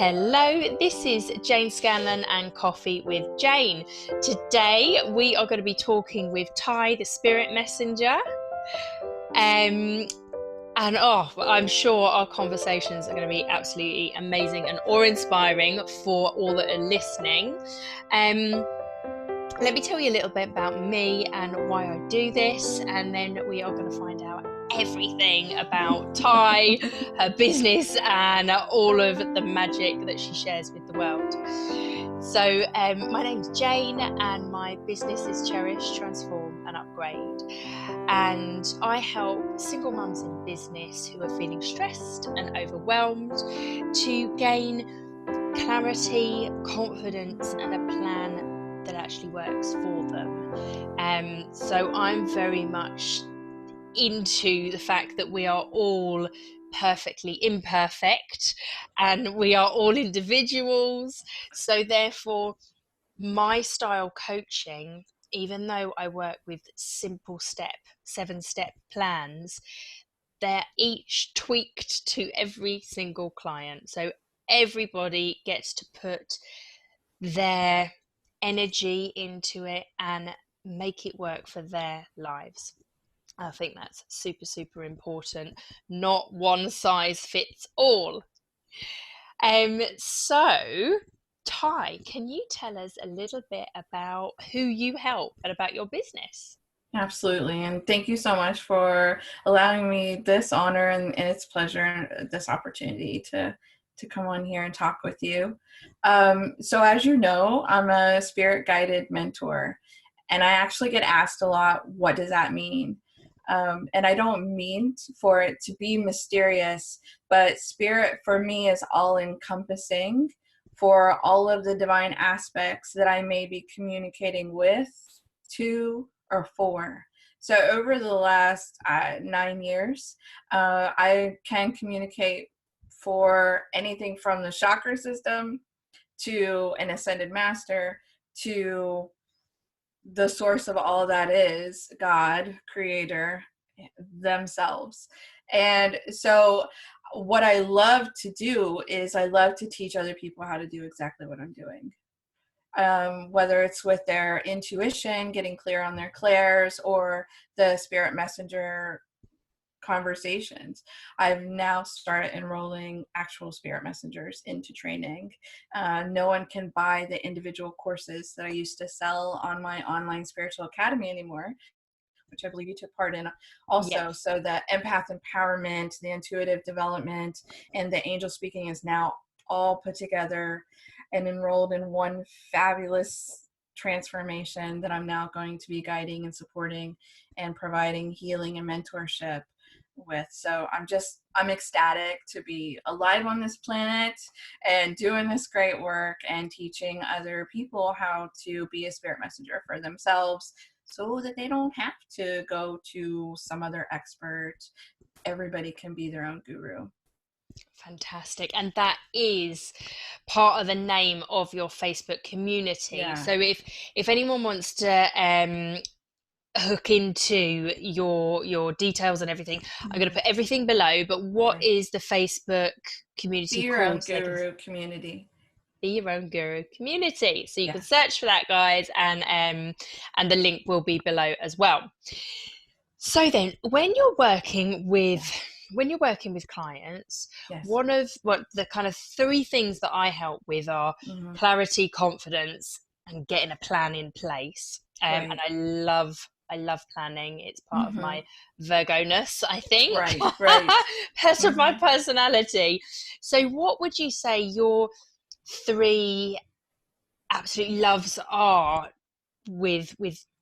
Hello, this is Jane Scanlan and Coffee with Jane. Today we are going to be talking with Ty, the spirit messenger. I'm sure our conversations are going to be absolutely amazing and awe-inspiring for all that are listening. Let me tell you a little bit about me and why I do this, and then we are going to find out everything about Ty, her business, and all of the magic that she shares with the world. So my name's Jane, and my business is Cherish, Transform and Upgrade. And I help single mums in business who are feeling stressed and overwhelmed to gain clarity, confidence, and a plan that actually works for them. So I'm very much into the fact that we are all perfectly imperfect and we are all individuals. So therefore, my style coaching, even though I work with simple 7-step plans, they're each tweaked to every single client. So everybody gets to put their energy into it and make it work for their lives. I think that's super, super important. Not one size fits all. So, Ty, can you tell us a little bit about who you help and about your business? Absolutely. And thank you so much for allowing me this honor and it's pleasure and this opportunity to come on here and talk with you. So as you know, I'm a spirit guided mentor, and I actually get asked a lot, what does that mean? And I don't mean for it to be mysterious, but spirit for me is all encompassing for all of the divine aspects that I may be communicating with, to, or for. So over the last 9 years, I can communicate for anything from the chakra system to an ascended master to the source of all that is God, creator, themselves. And so what I love to do is I love to teach other people how to do exactly what I'm doing. Whether it's with their intuition, getting clear on their clairs, or the spirit messenger conversations. I've now started enrolling actual spirit messengers into training. No one can buy the individual courses that I used to sell on my online spiritual academy anymore, which I believe you took part in also. Yes. So the empath empowerment, the intuitive development, and the angel speaking is now all put together and enrolled in one fabulous transformation that I'm now going to be guiding and supporting and providing healing and mentorship with. So I'm ecstatic to be alive on this planet and doing this great work and teaching other people how to be a spirit messenger for themselves so that they don't have to go to some other expert. Everybody can be their own guru. Fantastic. And that is part of the name of your Facebook community. Yeah. So if anyone wants to hook into your details and everything, I'm going to put everything below. But what is the Facebook community Be your own called? guru community. Be your own guru community. So you can Yes. search for that, guys, and the link will be below as well. So then, when you're working with clients, Yes. one of what the kind of 3 things that I help with are clarity, confidence, and getting a plan in place. Right. And I love planning. It's part of my Virgo-ness, I think. Right. Part of my personality. So what would you say your 3 absolute loves are with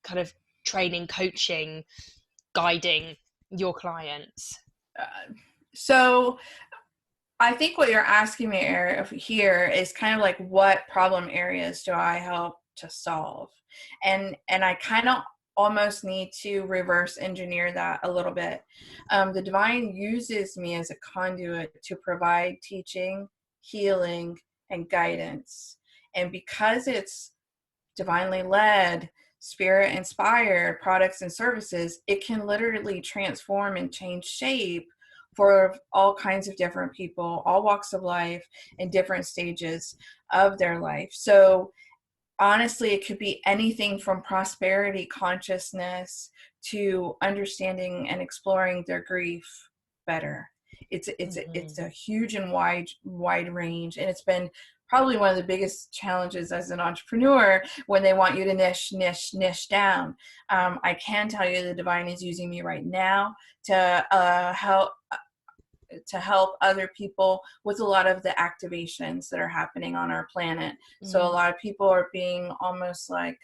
kind of training, coaching, guiding your clients? So I think what you're asking me here is kind of like, what problem areas do I help to solve? And I kind of almost need to reverse engineer that a little bit. The divine uses me as a conduit to provide teaching, healing, and guidance. And because it's divinely led, spirit inspired products and services, it can literally transform and change shape for all kinds of different people, all walks of life, in different stages of their life. So honestly, it could be anything from prosperity consciousness to understanding and exploring their grief better. It's a huge and wide range, and it's been probably one of the biggest challenges as an entrepreneur when they want you to niche down. I can tell you the divine is using me right now to help other people with a lot of the activations that are happening on our planet. So a lot of people are being almost like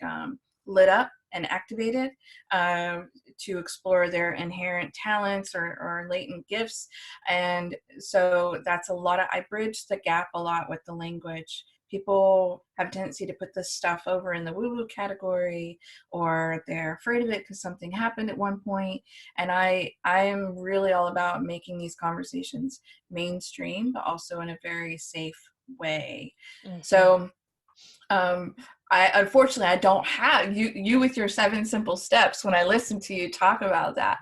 lit up and activated to explore their inherent talents or latent gifts. And so that's a lot of, I bridge the gap a lot with the language. People have a tendency to put this stuff over in the woo-woo category, or they're afraid of it because something happened at one point. And I am really all about making these conversations mainstream, but also in a very safe way. So unfortunately, I don't have you with your 7 simple steps. When I listen to you talk about that,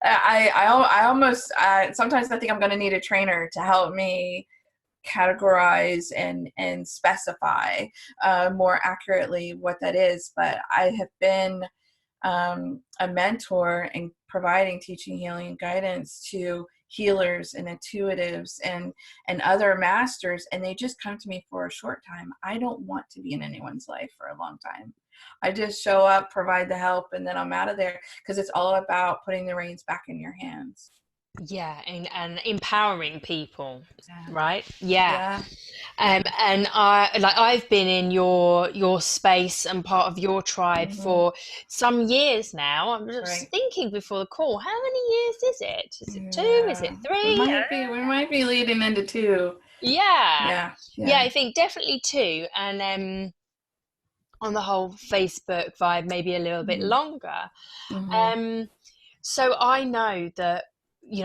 I almost sometimes I think I'm going to need a trainer to help me categorize and specify more accurately what that is. But I have been a mentor in providing teaching, healing, and guidance to healers and intuitives and other masters, and they just come to me for a short time. I don't want to be in anyone's life for a long time. I just show up, provide the help, and then I'm out of there, because it's all about putting the reins back in your hands. Yeah, and empowering people, Yeah. right? Yeah. Yeah. And I've been in your space and part of your tribe for some years now. I'm just Right. thinking before the call, how many years is it? Is it 2? Is it Yeah. 3? We might be leading into 2. Yeah. Yeah. Yeah, Yeah. I think definitely 2. And on the whole Facebook vibe, maybe a little bit longer. Mm-hmm. So I know that,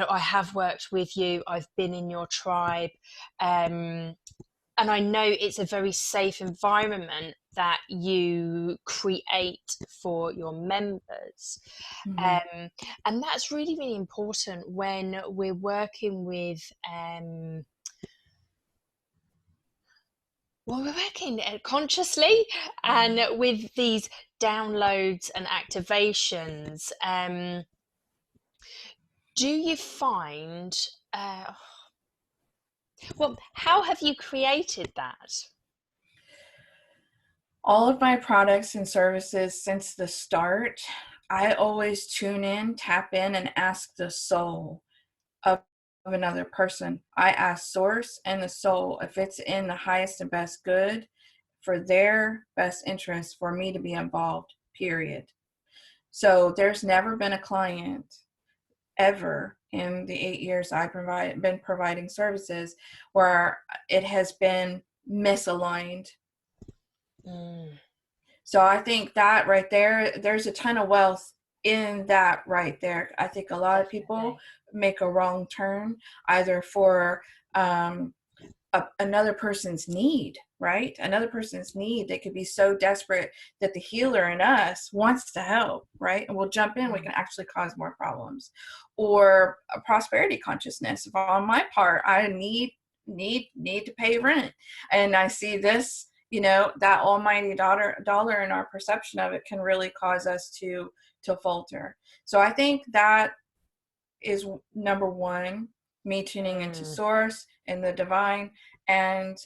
I have worked with you, I've been in your tribe, and I know it's a very safe environment that you create for your members. Mm-hmm. And that's really, really important when we're working with, we're working consciously and with these downloads and activations. Do you find, how have you created that? All of my products and services since the start, I always tune in, tap in, and ask the soul of another person. I ask source and the soul if it's in the highest and best good for their best interest for me to be involved, period. So there's never been a client ever in the 8 years I've been providing services where it has been misaligned. So I think that right there, there's a ton of wealth in that right there. I think a lot of people make a wrong turn either for another person's need, right? Another person's need. They could be so desperate that the healer in us wants to help, right? And we'll jump in, we can actually cause more problems. Or a prosperity consciousness. If on my part, I need to pay rent, and I see this, that almighty dollar in our perception of it can really cause us to falter. So I think that is number one, me tuning into source and the divine and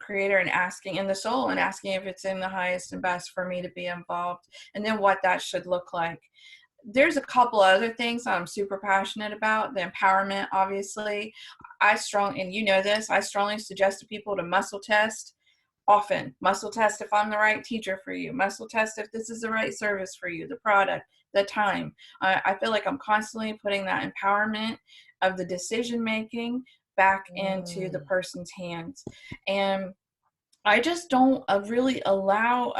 creator, and asking in the soul and asking if it's in the highest and best for me to be involved, and then what that should look like. There's a couple other things I'm super passionate about. The empowerment, obviously. I strongly suggest to people to muscle test often. Muscle test if I'm the right teacher for you. Muscle test if this is the right service for you, the product, the time. I feel like I'm constantly putting that empowerment of the decision making back into the person's hands. And I just don't really allow,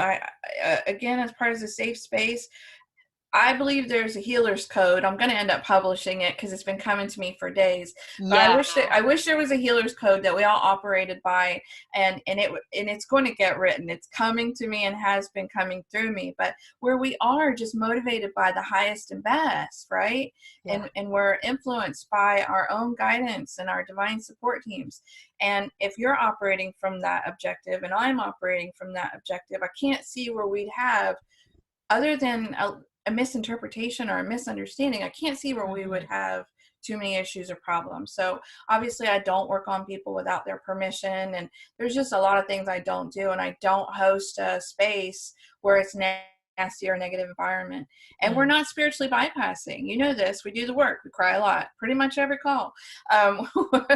again, as part of the safe space, I believe there's a healer's code. I'm going to end up publishing it because it's been coming to me for days. But Yeah. I wish there was a healer's code that we all operated by, and it's going to get written. It's coming to me and has been coming through me. But where we are just motivated by the highest and best, right? Yeah. And we're influenced by our own guidance and our divine support teams. And if you're operating from that objective and I'm operating from that objective, I can't see where we'd have, other than a misinterpretation or a misunderstanding, I can't see where we would have too many issues or problems. So obviously I don't work on people without their permission, and there's just a lot of things I don't do, and I don't host a space where it's nasty or negative environment. And we're not spiritually bypassing. You know this. We do the work. We cry a lot. Pretty much every call.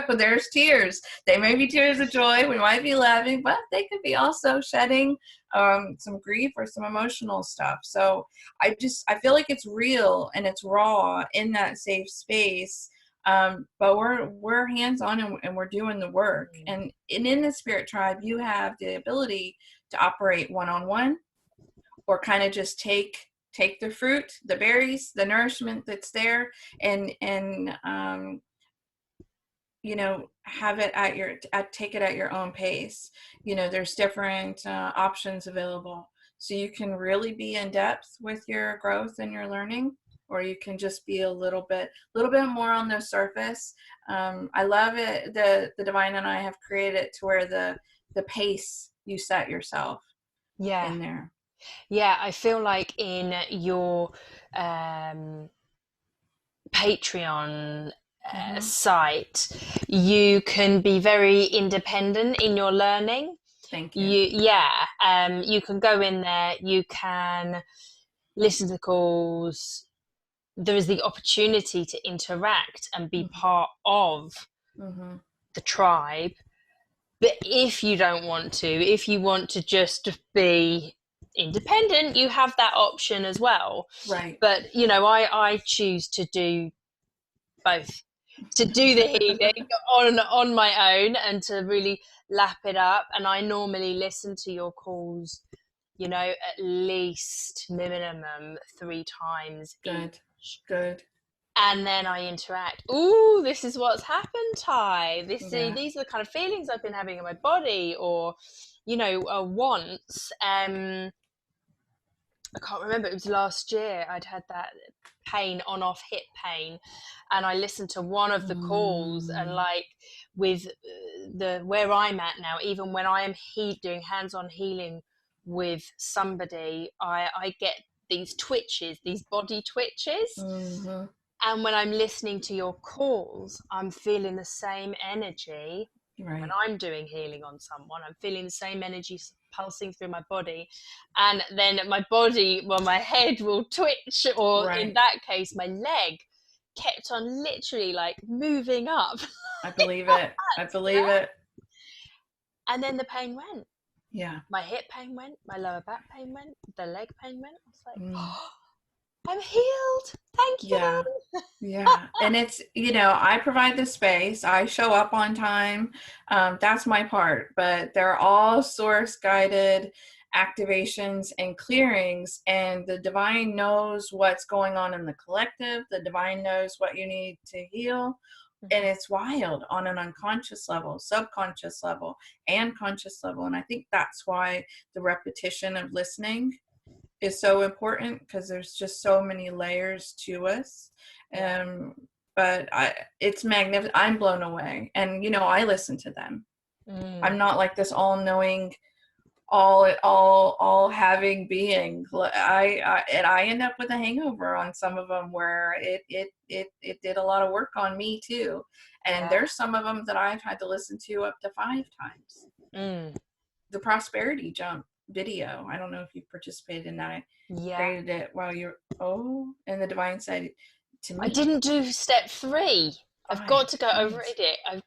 There's tears. They may be tears of joy. We might be laughing, but they could be also shedding some grief or some emotional stuff. So I feel like it's real and it's raw in that safe space. But we're hands-on, and we're doing the work. And in the Spirit Tribe, you have the ability to operate one-on-one, or kind of just take the fruit, the berries, the nourishment that's there, and have it take it at your own pace. There's different options available, so you can really be in depth with your growth and your learning, or you can just be a little bit more on the surface. I love it. The Divine and I have created it to where the pace you set yourself in there. Yeah, I feel like in your Patreon site, you can be very independent in your learning. Thank you. You can go in there, you can listen to calls. There is the opportunity to interact and be part of the tribe. But if you don't want to, if you want to just be independent, you have that option as well. Right. But I choose to do both, to do the healing on my own and to really lap it up. And I normally listen to your calls, at least minimum 3 times. Good. And then I interact. Ooh, this is what's happened, Ty. These are the kind of feelings I've been having in my body, or once. I can't remember. It was last year. I'd had that pain, on-off hip pain, and I listened to one of the calls, and like with where I'm at now, even when I am doing hands-on healing with somebody, I get these twitches, these body twitches. And when I'm listening to your calls, I'm feeling the same energy. Right. When I'm doing healing on someone, I'm feeling the same energy pulsing through my body. And then my head will twitch, or in that case, my leg kept on literally like moving up. I believe it. And then the pain went. Yeah. My hip pain went, my lower back pain went, the leg pain went. I was like, oh, I'm healed. Thank you. Yeah. And it's, I provide the space. I show up on time. That's my part. But they're all source guided activations and clearings. And the Divine knows what's going on in the collective. The Divine knows what you need to heal. And it's wild on an unconscious level, subconscious level, and conscious level. And I think that's why the repetition of listening is so important, because there's just so many layers to us. But it's magnificent. I'm blown away. And, I listen to them. I'm not like this all-knowing, all having being. I end up with a hangover on some of them, where it did a lot of work on me too. And there's some of them that I've had to listen to up to 5 times. The prosperity jump video, I don't know if you participated in that. I created it while and the Divine said to me, I didn't do step 3. I've got to go over it. I've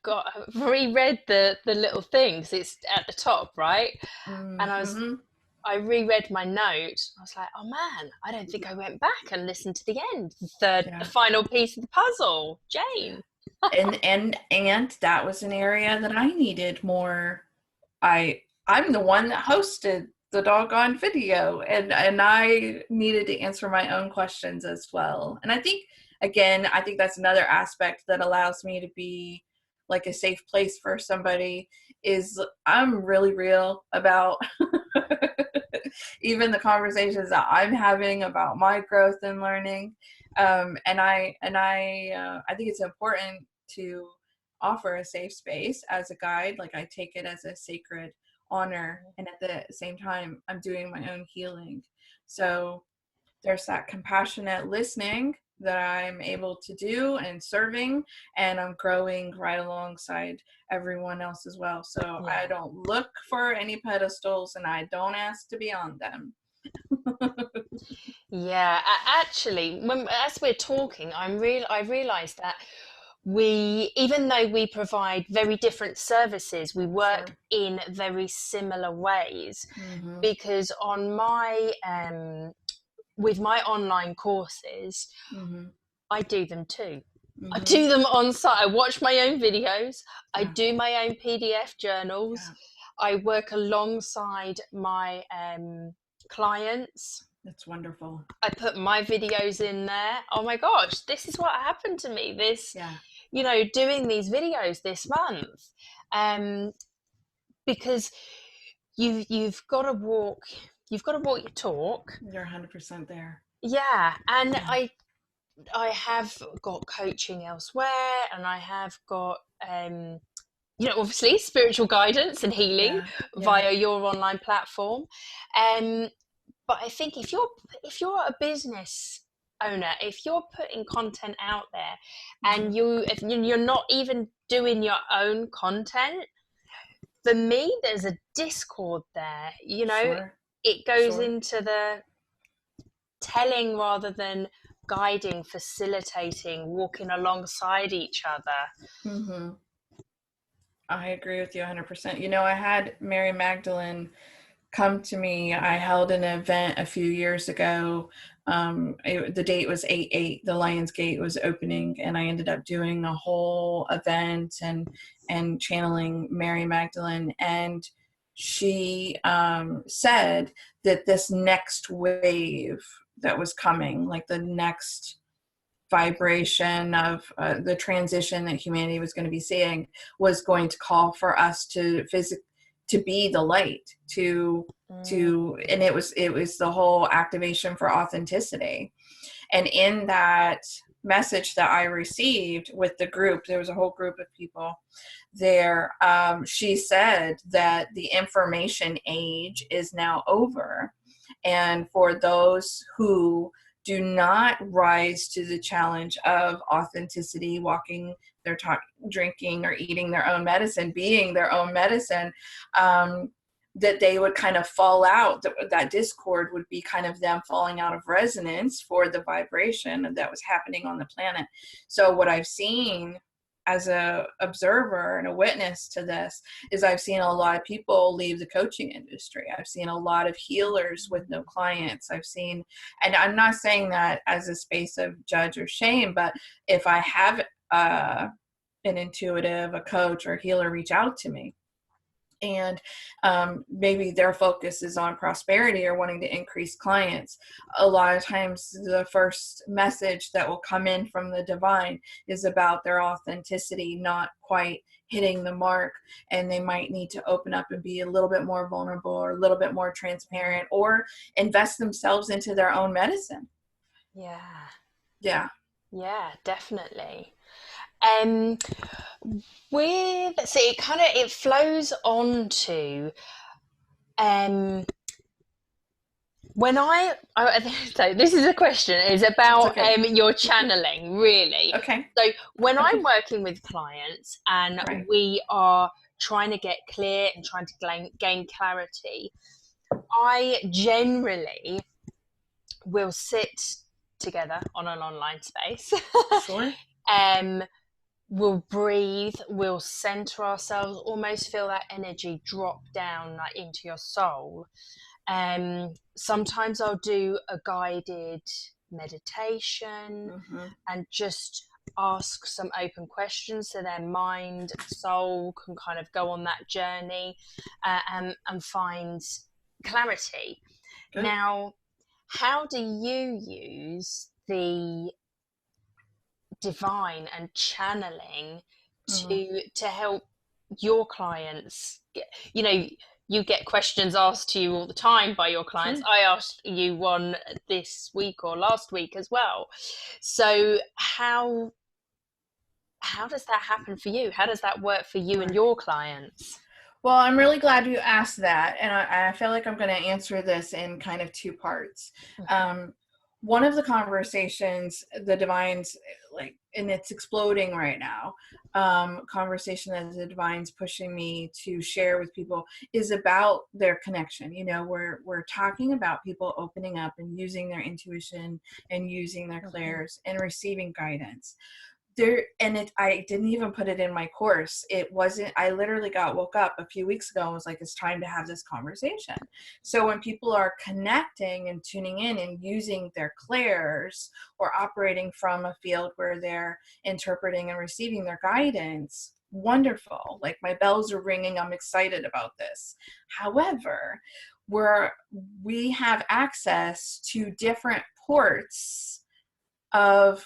reread the little things. It's at the top, right? And I reread my note. I was like, oh man, I don't think I went back and listened to the end, the final piece of the puzzle, Jane. and that was an area that I needed more. I'm the one that hosted the doggone video, and I needed to answer my own questions as well. And I think, again, I think that's another aspect that allows me to be like a safe place for somebody, is I'm really real about even the conversations that I'm having about my growth and learning. I think it's important to offer a safe space as a guide. Like, I take it as a sacred honor, and at the same time I'm doing my own healing. So there's that compassionate listening that I'm able to do and serving, and I'm growing right alongside everyone else as well. So Yeah. I don't look for any pedestals, and I don't ask to be on them. Yeah, actually, as we're talking, I realised that even though we provide very different services, we work Sure. in very similar ways. Mm-hmm. Because on my with my online courses, Mm-hmm. I do them too. I Mm-hmm. do them on site. I watch my own videos. I Yeah. do my own PDF journals. Yeah. I work alongside my clients. That's wonderful. I put my videos in there. Oh my gosh, this is what happened to me. Yeah. Doing these videos this month, because you've got to walk your talk. You're 100% there. Yeah, and Yeah. I have got coaching elsewhere, and I have got obviously spiritual guidance and healing Yeah. Yeah. via your online platform. Um, but I think if you're a business owner, if you're putting content out there, and if you're not even doing your own content, for me, there's a discord there. Sure. It goes Sure. into the telling rather than guiding, facilitating, walking alongside each other. Mm-hmm. I agree with you 100%. I had Mary Magdalene come to me. I held an event a few years ago. The date was 8/8. The Lions Gate was opening, and I ended up doing a whole event and channeling Mary Magdalene. And she said that this next wave that was coming, like the next vibration of the transition that humanity was going to be seeing, was going to call for us to be the light, and it was the whole activation for authenticity. And in that message that I received with the group, there was a whole group of people there. She said that the information age is now over, and for those who do not rise to the challenge of authenticity, walking their talk, drinking or eating their own medicine, being their own medicine, that they would kind of fall out. That discord would be kind of them falling out of resonance for the vibration that was happening on the planet. So what I've seen as a observer and a witness to this is I've seen a lot of people leave the coaching industry. I've seen a lot of healers with no clients. I've seen, and I'm not saying that as a space of judge or shame, but if I have an intuitive, a coach or a healer reach out to me, and maybe their focus is on prosperity or wanting to increase clients, a lot of times the first message that will come in from the divine is about their authenticity not quite hitting the mark, and they might need to open up and be a little bit more vulnerable or a little bit more transparent or invest themselves into their own medicine. Yeah, definitely. um it flows on to when so this is a question, is about Okay. your channeling, really. Okay. So when Okay. I'm working with clients and Right. we are trying to get clear and trying to gain clarity, I generally will sit together on an online space. Sure. We'll breathe, we'll center ourselves, almost feel that energy drop down like into your soul. Sometimes I'll do a guided meditation Mm-hmm. and just ask some open questions so their mind, soul can kind of go on that journey, and find clarity. Good. Now, how do you use the divine and channeling Mhm. to help your clients you know you get questions asked to you all the time by your clients. Sure. I asked you one this week or last week as well. So how does that happen for you? How does that work for you and Right. your clients? Well, I'm really glad you asked that, and I feel like I'm going to answer this in kind of two parts. Mm-hmm. Um, One of the conversations, the divines, like, and it's exploding right now. Conversation that the divines pushing me to share with people is about their connection. You know, we're talking about people opening up and using their intuition and using their Mm-hmm. clairs and receiving guidance there. And I didn't even put it in my course. It wasn't, I literally woke up a few weeks ago and was like, it's time to have this conversation. So when people are connecting and tuning in and using their clairs or operating from a field where they're interpreting and receiving their guidance, wonderful. Like, my bells are ringing, I'm excited about this. However, where we have access to different ports of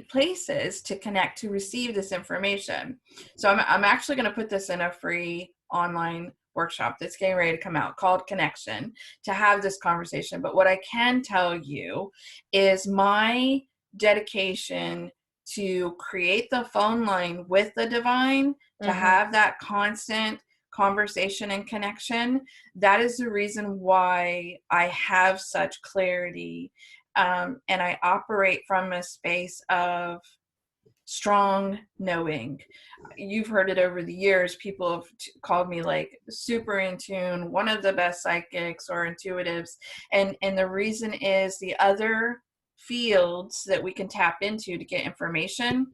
places to connect to receive this information. So I'm actually going to put this in a free online workshop that's getting ready to come out called Connection to have this conversation. But what I can tell you is my dedication to create the phone line with the divine, to Mm-hmm. have that constant conversation and connection. That is the reason why I have such clarity, and I operate from a space of strong knowing. You've heard it over the years. People have called me like super in tune, one of the best psychics or intuitives, and the reason is the other fields that we can tap into to get information.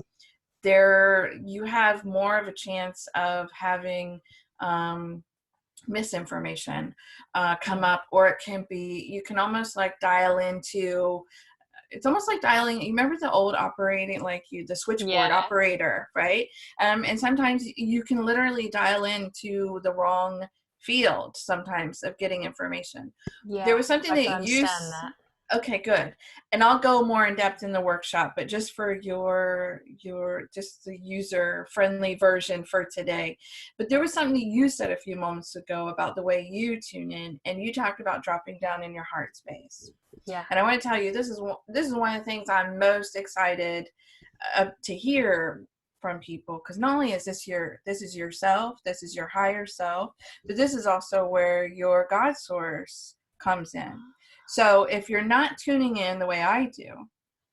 There, you have more of a chance of having misinformation come up, or it can be, you can almost like dial into, it's almost like dialing, you remember the old operating, like the switchboard Yeah. operator, right? And sometimes you can literally dial into the wrong field sometimes of getting information. There Yeah, was something I that can you, understand that. okay, good. And I'll go more in depth in the workshop, but just for your just the user friendly version for today. But there was something you said a few moments ago about the way you tune in, and you talked about dropping down in your heart space. Yeah. And I want to tell you, this is one of the things I'm most excited to hear from people, because not only is this is yourself, this is your higher self, but this is also where your God source comes in. So if you're not tuning in the way I do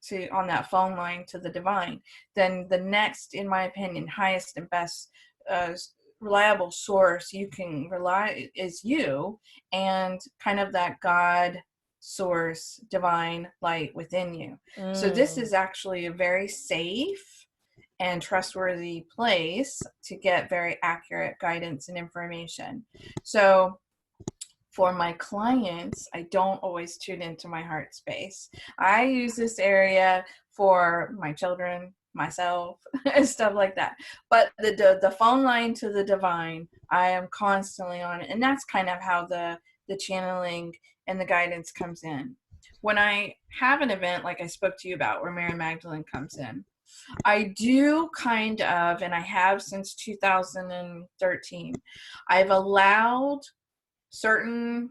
to on that phone line to the divine, then the next, in my opinion, highest and best uh, reliable source you can rely is you, and kind of that God source, divine light within you. So this Mm. is actually a very safe and trustworthy place to get very accurate guidance and information. So for my clients, I don't always tune into my heart space. I use this area for my children, myself, and stuff like that. But the phone line to the divine, I am constantly on it, and that's kind of how the channeling and the guidance comes in. When I have an event like I spoke to you about, where Mary Magdalene comes in, I do kind of, and I have since 2013, I've allowed certain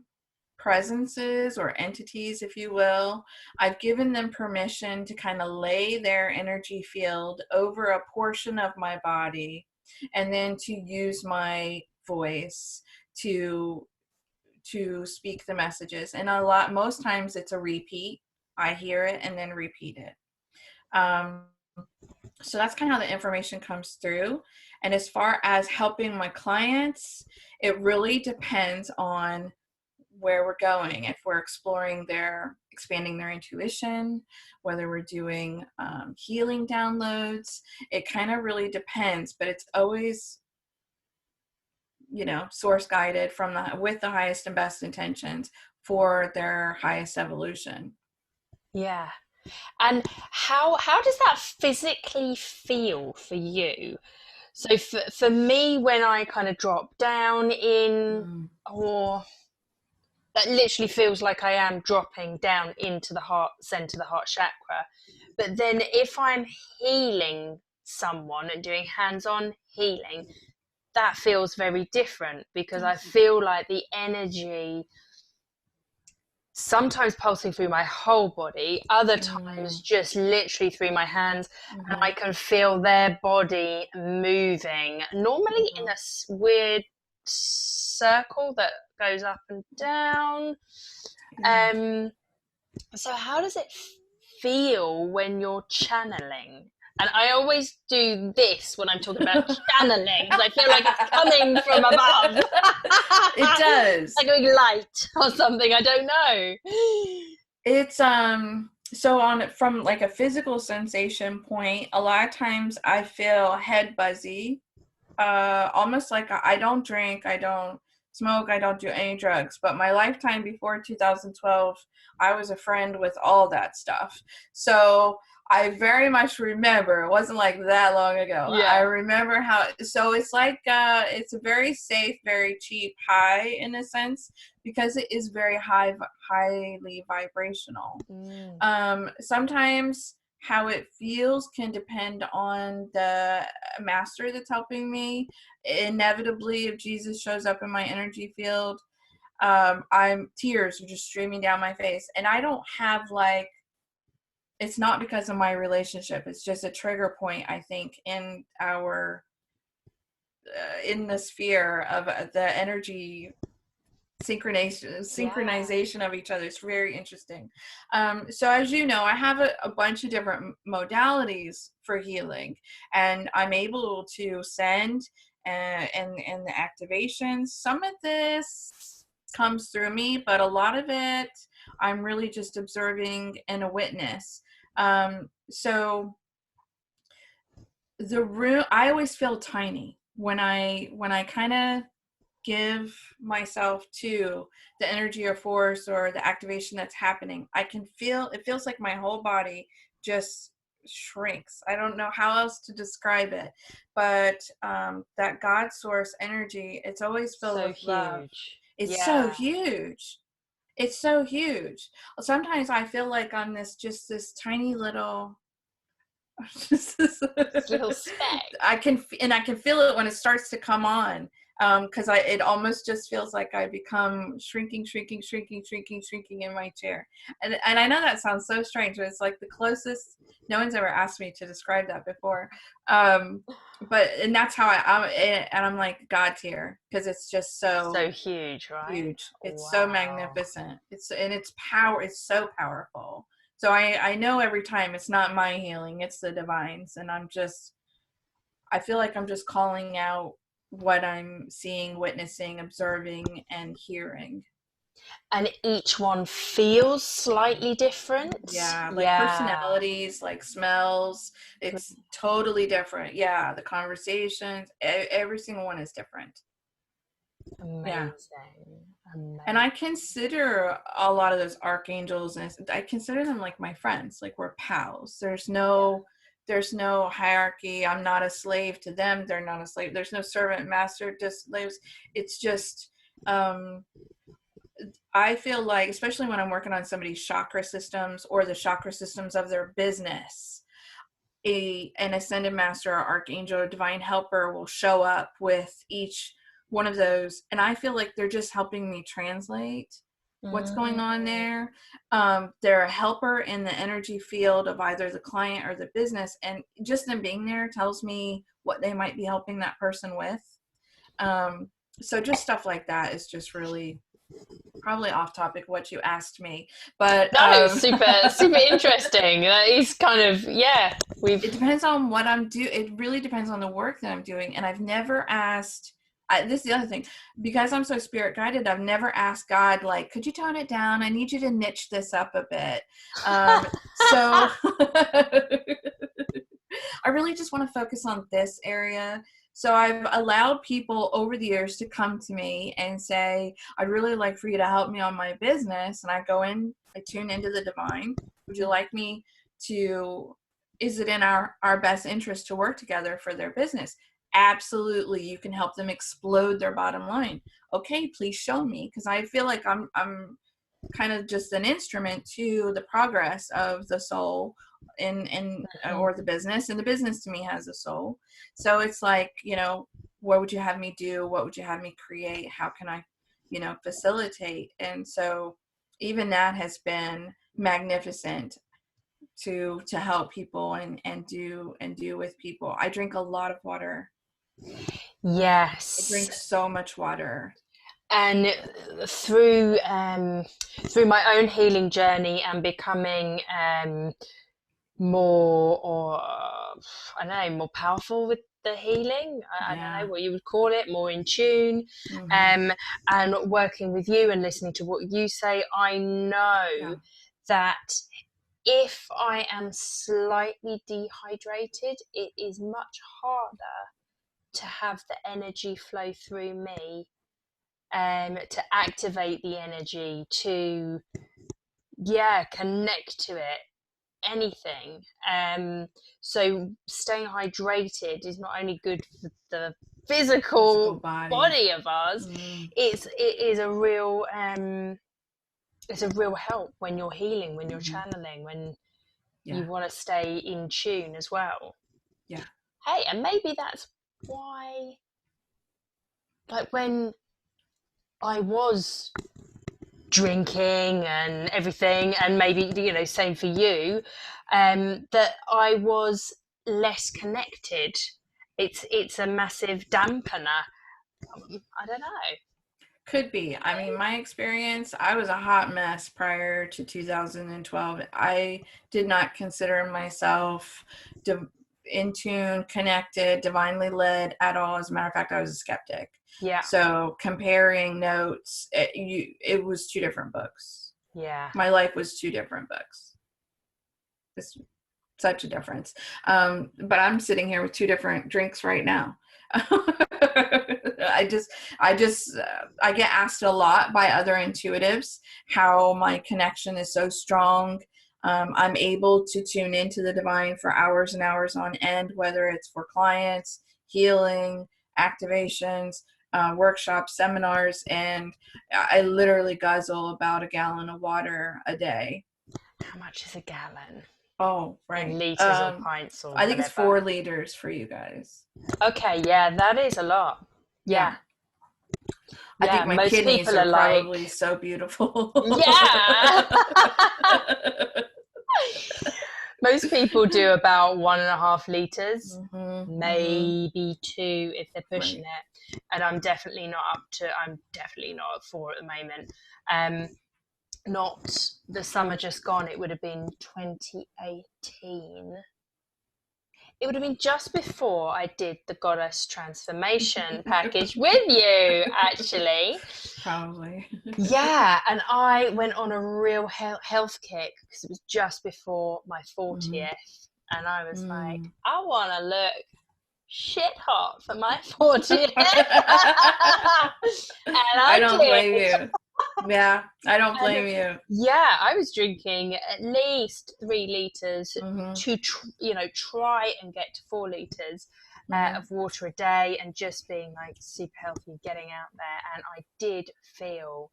presences or entities, if you will, I've given them permission to kind of lay their energy field over a portion of my body, and then to use my voice to speak the messages. And most times it's a repeat. I hear it and then repeat it. Um, so that's kind of how the information comes through. And as far as helping my clients, it really depends on where we're going. If we're expanding their intuition, whether we're doing healing downloads, it kind of really depends, but it's always, source guided with the highest and best intentions for their highest evolution. Yeah. And how does that physically feel for you? So for me, when I kind of drop down in, Mm. or that literally feels like I am dropping down into the heart center, the heart chakra. But then if I'm healing someone and doing hands-on healing, that feels very different, because I feel like the energy sometimes pulsing through my whole body, other times just literally through my hands, and I can feel their body moving, normally in a weird circle that goes up and down. Yeah. So how does it feel when you're channeling? And I always do this when I'm talking about channeling, because I feel like it's coming from above. It does. Like a big light or something. I don't know. It's so on from like a physical sensation point, a lot of times I feel head buzzy, almost like I don't drink, I don't smoke, I don't do any drugs, but my lifetime before 2012, I was a friend with all that stuff. So I very much remember, it wasn't like that long ago. Yeah. I remember how, so it's like, it's a very safe, very cheap high in a sense, because it is very highly vibrational. Sometimes how it feels can depend on the master that's helping me. Inevitably, if Jesus shows up in my energy field, tears are just streaming down my face, and I don't have like, it's not because of my relationship. It's just a trigger point, I think, in our in the sphere of the energy synchronization of each other. It's very interesting. So as you know, I have a bunch of different modalities for healing, and I'm able to send and the activations. Some of this comes through me, but a lot of it I'm really just observing and a witness. So the room, I always feel tiny when I kind of give myself to the energy or force or the activation that's happening. I can feel, it feels like my whole body just shrinks. I don't know how else to describe it, but that God source energy, it's always filled with love. It's so huge. It's so huge. Sometimes I feel like I'm this tiny little little speck. I can feel it when it starts to come on, because it almost just feels like I become shrinking in my chair, and I know that sounds so strange, but it's like the closest. No one's ever asked me to describe that before, but and that's how I'm like, God's here, because it's just so huge, right? Huge. It's so magnificent. It's power. It's so powerful. So I know every time it's not my healing, it's the divine's, and I feel like I'm just calling out what I'm seeing, witnessing, observing, and hearing. And each one feels slightly different. Yeah, like personalities, like smells. It's totally different. Yeah, the conversations, every single one is different. Amazing. Yeah. And I consider a lot of those archangels, and I consider them like my friends, like we're pals. There's no hierarchy. I'm not a slave to them. They're not a slave. There's no servant, master, just slaves. It's just, I feel like, especially when I'm working on somebody's chakra systems or the chakra systems of their business, an ascended master or archangel or divine helper will show up with each one of those, and I feel like they're just helping me translate what's going on there. They're a helper in the energy field of either the client or the business, and just them being there tells me what they might be helping that person with. So just stuff like that is just really probably off topic what you asked me, but no, super interesting. It's kind of, it depends on what I'm doing. It really depends on the work that I'm doing, and I've never asked. This is the other thing, because I'm so spirit guided, I've never asked God, like, could you tone it down? I need you to niche this up a bit. So I really just want to focus on this area. So I've allowed people over the years to come to me and say, I'd really like for you to help me on my business. And I go in, I tune into the divine. Would you like me to, is it in our best interest to work together for their business? absolutely, you can help them explode their bottom line. Okay, please show me, because I feel like I'm kind of just an instrument to the progress of the soul in or the business, and the business to me has a soul. So it's like, what would you have me do? What would you have me create? How can I, facilitate? And so even that has been magnificent to help people and do with people. I drink a lot of water. I Yes. drink so much water. And through my own healing journey and becoming more, or I don't know, more powerful with the healing, I don't know what you would call it, more in tune, and working with you and listening to what you say, I know that if I am slightly dehydrated, it is much harder to have the energy flow through me, to activate the energy, to connect to it, anything. So staying hydrated is not only good for the physical body of us, it is a real it's a real help when you're healing, when you're channeling, when you want to stay in tune as well. Hey, and maybe that's why, like, when I was drinking and everything, and maybe, same for you, that I was less connected. It's a massive dampener. I don't know. Could be. I mean, my experience, I was a hot mess prior to 2012. I did not consider myself in tune, connected, divinely led at all. As a matter of fact, I was a skeptic. Yeah. So comparing notes, it was two different books. Yeah. My life was two different books. It's such a difference. But I'm sitting here with two different drinks right now. I get asked a lot by other intuitives how my connection is so strong. I'm able to tune into the divine for hours and hours on end, whether it's for clients, healing, activations, workshops, seminars, and I literally guzzle about a gallon of water a day. How much is a gallon? Oh, right. In liters or pints or I think whatever. it's 4 liters for you guys. Okay, yeah, that is a lot. Yeah. I think my kidneys are probably so beautiful. Yeah. Most people do about 1.5 liters, maybe 2 if they're pushing it. And I'm definitely not at 4 at the moment. Not the summer just gone, it would have been 2018. It would have been just before I did the Goddess Transformation package with you, actually. Probably. Yeah, and I went on a real health kick because it was just before my 40th. And I was like, I want to look shit hot for my 40th. And I don't blame you. Yeah, I don't blame you. Yeah, I was drinking at least 3 liters to try and get to 4 liters of water a day, and just being like super healthy, getting out there. And I did feel,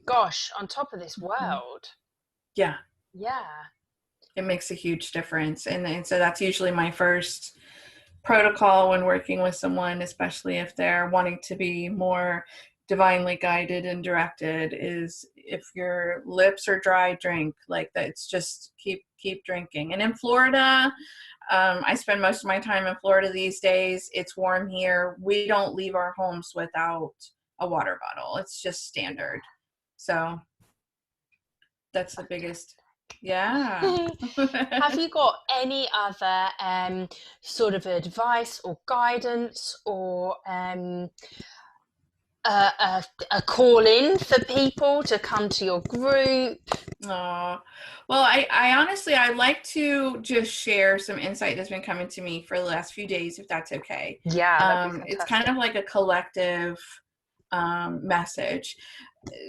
gosh, on top of this world. Yeah. Yeah. It makes a huge difference. And so that's usually my first protocol when working with someone, especially if they're wanting to be more divinely guided and directed, is if your lips are dry, drink. Like that, it's just keep drinking. And in Florida, I spend most of my time in Florida these days. It's warm here. We don't leave our homes without a water bottle. It's just standard. So that's the biggest. Yeah. Have you got any other sort of advice or guidance, or a call in for people to come to your group? Well, I honestly, I'd like to just share some insight that's been coming to me for the last few days, if that's okay. Yeah, that'd be fantastic. It's kind of like a collective message.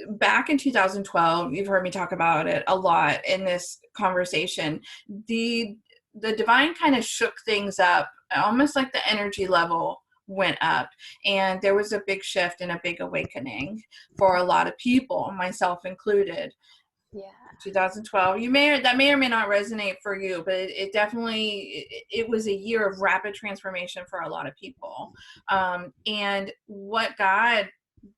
Back in 2012, you've heard me talk about it a lot in this conversation. The divine kind of shook things up almost like the energy level went up, and there was a big shift and a big awakening for a lot of people, myself included. Yeah. 2012, that may or may not resonate for you, but it definitely, it was a year of rapid transformation for a lot of people. And what God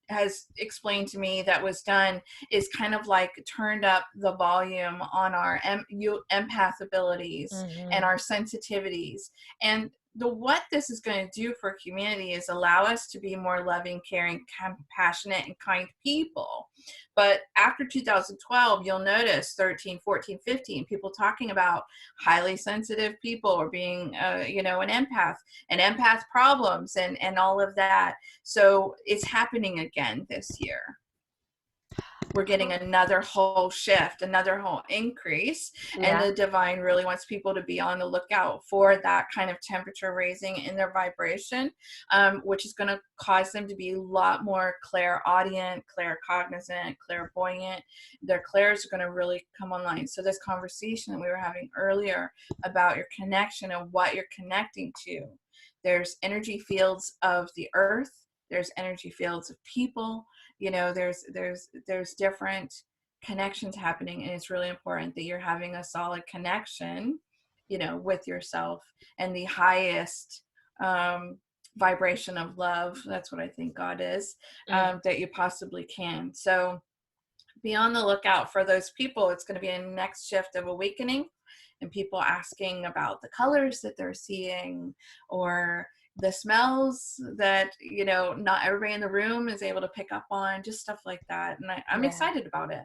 has explained to me that was done is kind of like turned up the volume on our empath abilities and our sensitivities. And what this is going to do for humanity is allow us to be more loving, caring, compassionate, and kind people. But after 2012, you'll notice 13, 14, 15, people talking about highly sensitive people or being, an empath problems and all of that. So it's happening again this year. We're getting another whole shift, another whole increase. And the divine really wants people to be on the lookout for that kind of temperature raising in their vibration, which is going to cause them to be a lot more clairaudient, claircognizant, clairvoyant. Their clairs are going to really come online. So this conversation that we were having earlier about your connection and what you're connecting to, there's energy fields of the earth, there's energy fields of people, there's different connections happening, and it's really important that you're having a solid connection, with yourself and the highest vibration of love. That's what I think God is, that you possibly can. So be on the lookout for those people. It's going to be a next shift of awakening, and people asking about the colors that they're seeing, or the smells that, not everybody in the room is able to pick up on, just stuff like that. And I'm excited about it.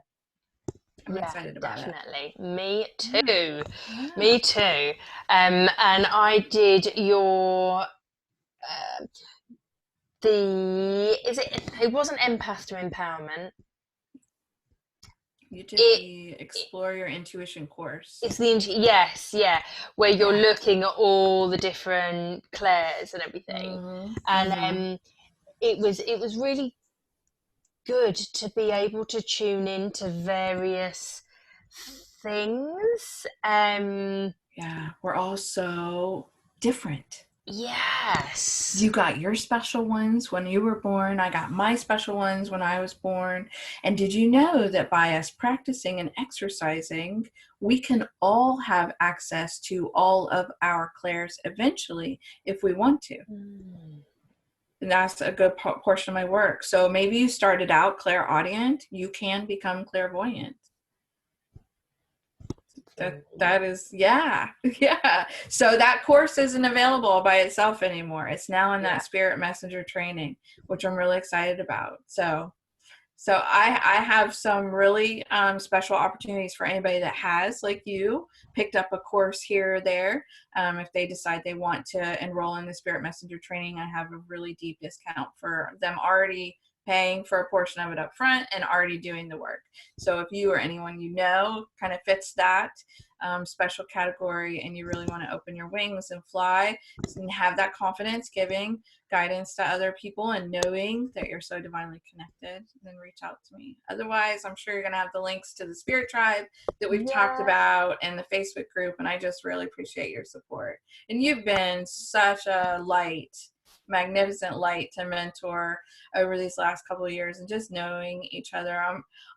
I'm excited about definitely. Me too. Yeah. Me too. And I did your it wasn't empath to empowerment. You did the Explore Your Intuition course. It's where you're looking at all the different clairs and everything. And it was really good to be able to tune into various things. We're all so different. Yes. You got your special ones when you were born. I got my special ones when I was born. And did you know that by us practicing and exercising, we can all have access to all of our clairs eventually if we want to? And that's a good portion of my work. So maybe you started out clairaudient, you can become clairvoyant. That is, yeah. So that course isn't available by itself anymore. It's now in that Spirit Messenger training, which I'm really excited about. So I have some really special opportunities for anybody that has, like you, picked up a course here or there. If they decide they want to enroll in the Spirit Messenger training, I have a really deep discount for them already paying for a portion of it up front and already doing the work. So if you or anyone kind of fits that special category, and you really want to open your wings and fly and have that confidence giving guidance to other people and knowing that you're so divinely connected, then reach out to me. Otherwise, I'm sure you're going to have the links to the Spirit Tribe that we've talked about and the Facebook group, and I just really appreciate your support. And you've been such a magnificent light to mentor over these last couple of years, and just knowing each other,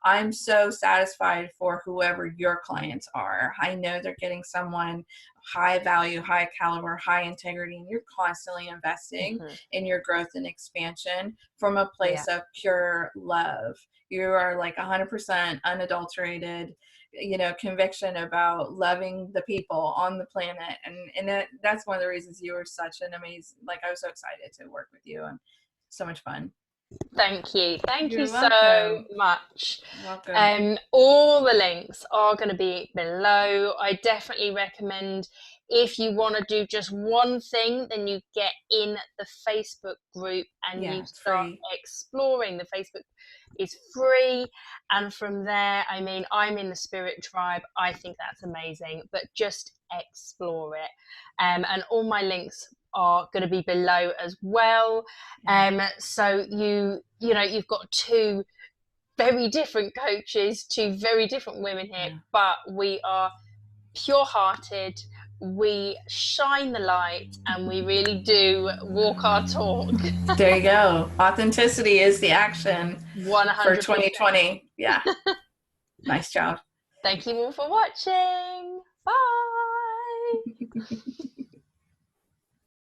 I'm so satisfied for whoever your clients are. I know they're getting someone high value, high caliber, high integrity, and you're constantly investing in your growth and expansion from a place of pure love. You are like 100% unadulterated conviction about loving the people on the planet, and that's one of the reasons you were such an amazing, I was so excited to work with you, and so much fun. Thank you You're so much. Welcome. All the links are going to be below. I definitely recommend, if you want to do just one thing, then you get in the Facebook group and you start exploring. The Facebook is free, and from there, I'm in the Spirit Tribe. I think that's amazing, but just explore it. And all my links are going to be below as well. So you've got two very different coaches, two very different women here, but we are pure-hearted. we shine the light and we really do walk our talk. There you go. Authenticity is the action for 100%. 2020. Yeah. Nice job. Thank you all for watching. Bye.